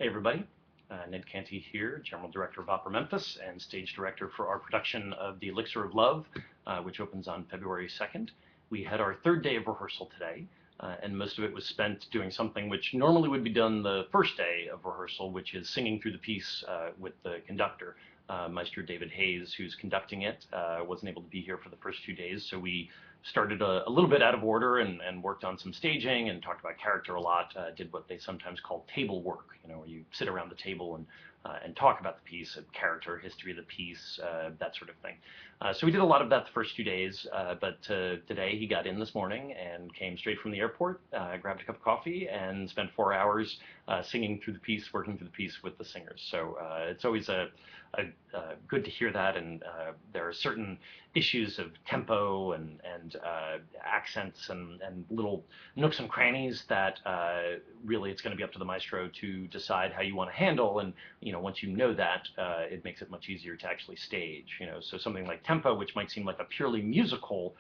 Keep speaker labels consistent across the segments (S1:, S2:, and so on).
S1: Hey everybody, Ned Canty here, General Director of Opera Memphis and Stage Director for our production of The Elixir of Love, which opens on February 2nd. We had our third day of rehearsal today, and most of it was spent doing something which normally would be done the first day of rehearsal, which is singing through the piece with the conductor. Maestro David Hayes, who's conducting it, wasn't able to be here for the first 2 days, so we started a little bit out of order and worked on some staging and talked about character a lot, did what they sometimes call table work, where you sit around the table and talk about the piece, character, history of the piece, that sort of thing. So we did a lot of that the first 2 days, but today he got in this morning and came straight from the airport, grabbed a cup of coffee, and spent 4 hours singing through the piece, working through the piece with the singers. So it's always good to hear that, and there are certain issues of tempo and accents and little nooks and crannies that really it's going to be up to the maestro to decide how you want to handle, and once you know that, it makes it much easier to actually stage. So something like tempo, which might seem like a purely musical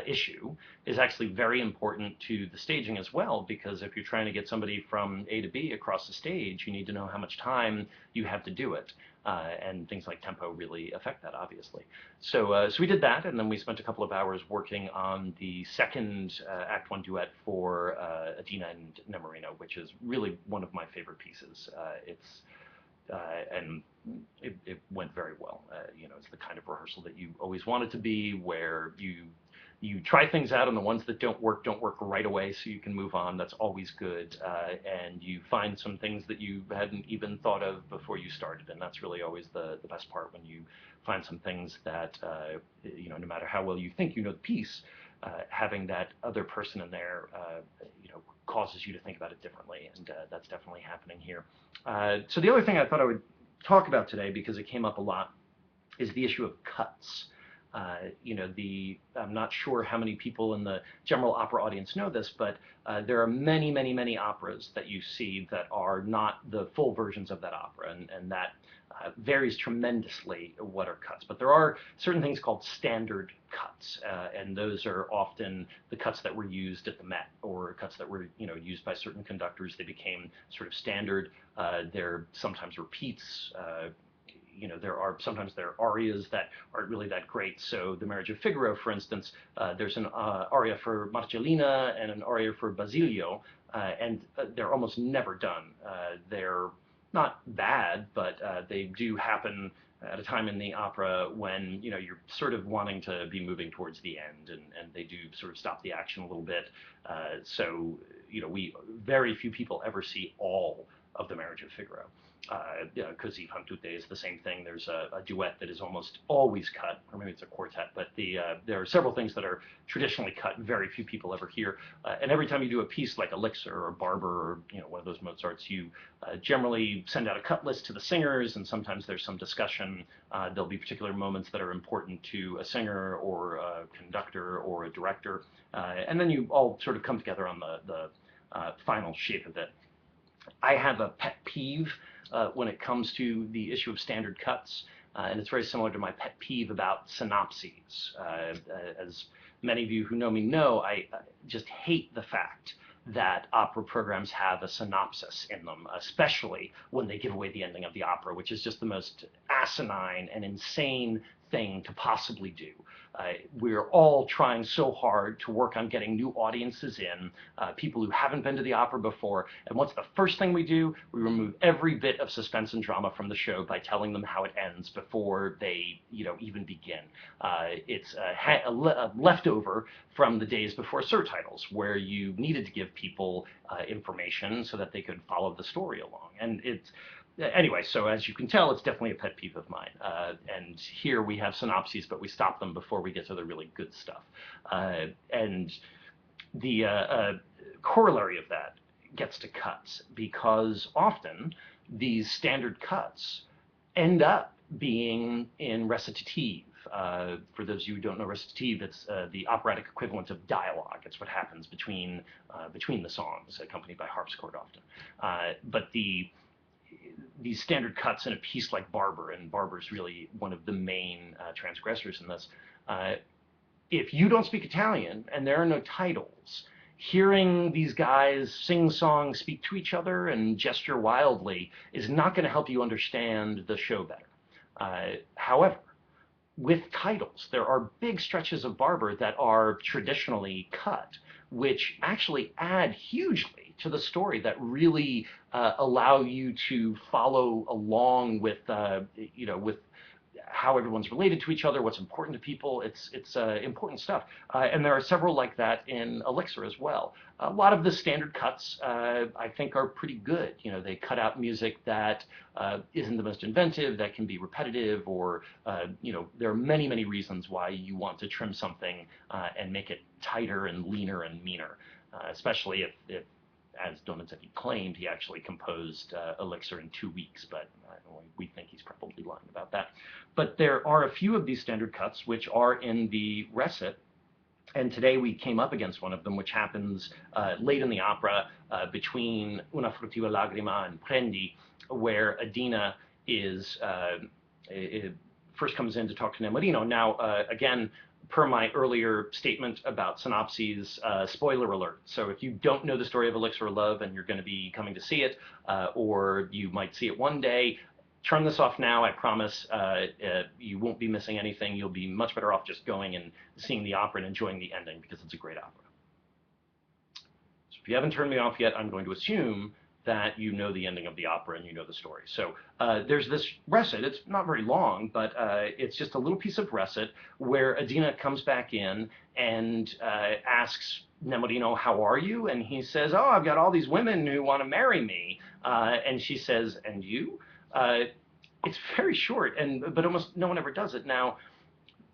S1: issue, is actually very important to the staging as well, because if you're trying to get somebody from A to B across the stage, you need to know how much time you have to do it. And things like tempo really affect that, obviously. So we did that, and then we spent a couple of hours working on the second Act 1 duet for Adina and Nemorino, which is really one of my favorite pieces. And it went very well. It's the kind of rehearsal that you always want it to be, where you try things out, and the ones that don't work right away, so you can move on. That's always good. And you find some things that you hadn't even thought of before you started, and that's really always the best part, when you find some things that, no matter how well you think you know the piece, having that other person in there, causes you to think about it differently, and that's definitely happening here. So the other thing I thought I would talk about today, because it came up a lot, is the issue of cuts. I'm not sure how many people in the general opera audience know this, but there are many, many, many operas that you see that are not the full versions of that opera, and that varies tremendously what are cuts. But there are certain things called standard cuts, and those are often the cuts that were used at the Met, or cuts that were used by certain conductors. They became sort of standard. They're sometimes repeats. Sometimes there are arias that aren't really that great. So The Marriage of Figaro, for instance, there's an aria for Marcellina and an aria for Basilio, and they're almost never done. They're not bad, but they do happen at a time in the opera when you're sort of wanting to be moving towards the end, and they do sort of stop the action a little bit. So very few people ever see all of The Marriage of Figaro. Così fan tutte is the same thing. There's a duet that is almost always cut, or maybe it's a quartet, but there are several things that are traditionally cut, very few people ever hear. And every time you do a piece like Elixir or Barber, or one of those Mozarts, you generally send out a cut list to the singers, and sometimes there's some discussion. There'll be particular moments that are important to a singer or a conductor or a director, and then you all sort of come together on the final shape of it. I have a pet peeve when it comes to the issue of standard cuts, and it's very similar to my pet peeve about synopses. As many of you who know me know, I just hate the fact that opera programs have a synopsis in them, especially when they give away the ending of the opera, which is just the most asinine and insane thing to possibly do. We're all trying so hard to work on getting new audiences in, people who haven't been to the opera before, and what's the first thing we do? We remove every bit of suspense and drama from the show by telling them how it ends before they even begin. It's a leftover from the days before surtitles, where you needed to give people information so that they could follow the story along. And anyway, so as you can tell, it's definitely a pet peeve of mine. And here we have synopses, but we stop them before we get to the really good stuff. And the corollary of that gets to cuts, because often these standard cuts end up being in recitative. For those of you who don't know recitative, it's the operatic equivalent of dialogue. It's what happens between the songs, accompanied by harpsichord often. But these standard cuts in a piece like Barber, and Barber's really one of the main transgressors in this, if you don't speak Italian and there are no titles, hearing these guys sing songs, speak to each other, and gesture wildly is not going to help you understand the show better. However, with titles, there are big stretches of Barber that are traditionally cut, which actually add hugely to the story, that really allow you to follow along with, with how everyone's related to each other, what's important to people. It's important stuff, and there are several like that in Elixir as well. A lot of the standard cuts, I think, are pretty good. They cut out music that isn't the most inventive, that can be repetitive, or there are many, many reasons why you want to trim something and make it tighter and leaner and meaner, especially if as Donizetti claimed, he actually composed Elixir in 2 weeks, but we think he's probably lying about that. But there are a few of these standard cuts which are in the recit, and today we came up against one of them, which happens late in the opera between Una furtiva lagrima and Prendi, where Adina first comes in to talk to Nemorino. Now, again, per my earlier statement about synopses, spoiler alert. So if you don't know the story of Elixir of Love and you're going to be coming to see it, or you might see it one day, turn this off now. I promise you won't be missing anything. You'll be much better off just going and seeing the opera and enjoying the ending, because it's a great opera. So if you haven't turned me off yet, I'm going to assume that you know the ending of the opera and you know the story. So there's this recit. It's not very long, but it's just a little piece of recit where Adina comes back in and asks Nemorino, "How are you?" And he says, "Oh, I've got all these women who want to marry me." And she says, "And you?" It's very short, but almost no one ever does it. Now,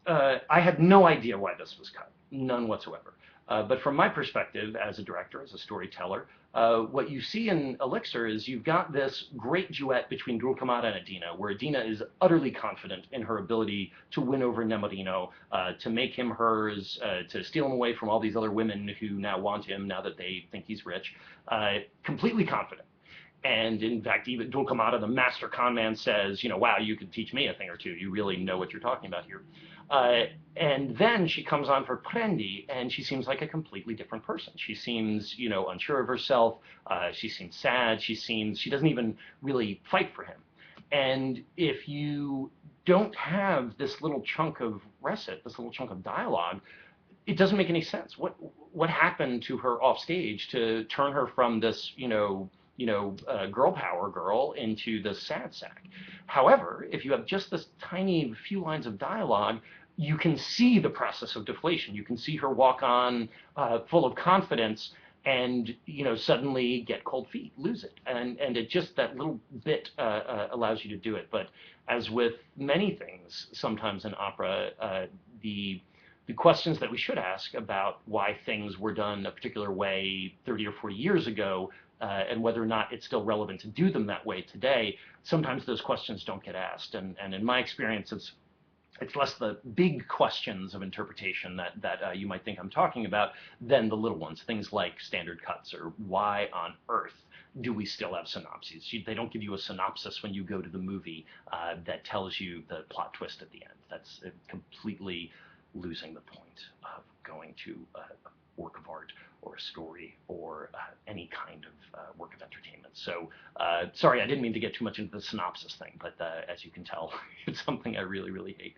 S1: I had no idea why this was cut, none whatsoever. But from my perspective as a director, as a storyteller, what you see in Elixir is you've got this great duet between Dulcamara and Adina, where Adina is utterly confident in her ability to win over Nemorino, to make him hers, to steal him away from all these other women who now want him, now that they think he's rich. Completely confident. And in fact, even Dulcamara, the master con man, says, "Wow, you could teach me a thing or two. You really know what you're talking about here." And then she comes on for Prendi, and she seems like a completely different person. She seems, unsure of herself. She seems sad. She doesn't even really fight for him. And if you don't have this little chunk of recit, this little chunk of dialogue, it doesn't make any sense. What happened to her off stage to turn her from this, girl power girl into the sad sack? However, if you have just this tiny few lines of dialogue, you can see the process of deflation. You can see her walk on full of confidence and, suddenly get cold feet, lose it. And it just, that little bit allows you to do it. But as with many things, sometimes in opera, the questions that we should ask about why things were done a particular way 30 or 40 years ago, and whether or not it's still relevant to do them that way today, sometimes those questions don't get asked. And in my experience, it's less the big questions of interpretation that you might think I'm talking about than the little ones, things like standard cuts, or why on earth do we still have synopses? They don't give you a synopsis when you go to the movie that tells you the plot twist at the end. That's completely losing the point of going to a work of art or a story or any kind of work of entertainment. So sorry, I didn't mean to get too much into the synopsis thing, but as you can tell, it's something I really, really hate.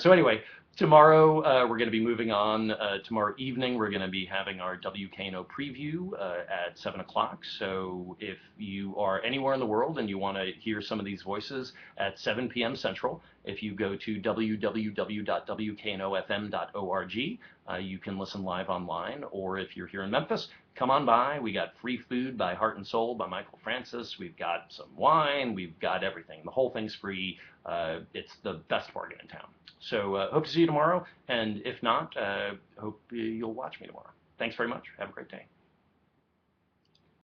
S1: So anyway, tomorrow we're going to be moving on. Tomorrow evening we're going to be having our WKNO preview at 7 o'clock. So if you are anywhere in the world and you want to hear some of these voices at 7 p.m. Central, if you go to www.wknofm.org, you can listen live online, or if you're here in Memphis, come on by. We got free food by Heart and Soul by Michael Francis. We've got some wine. We've got everything. The whole thing's free. It's the best bargain in town. So hope to see you tomorrow, and if not, hope you'll watch me tomorrow. Thanks very much. Have a great day.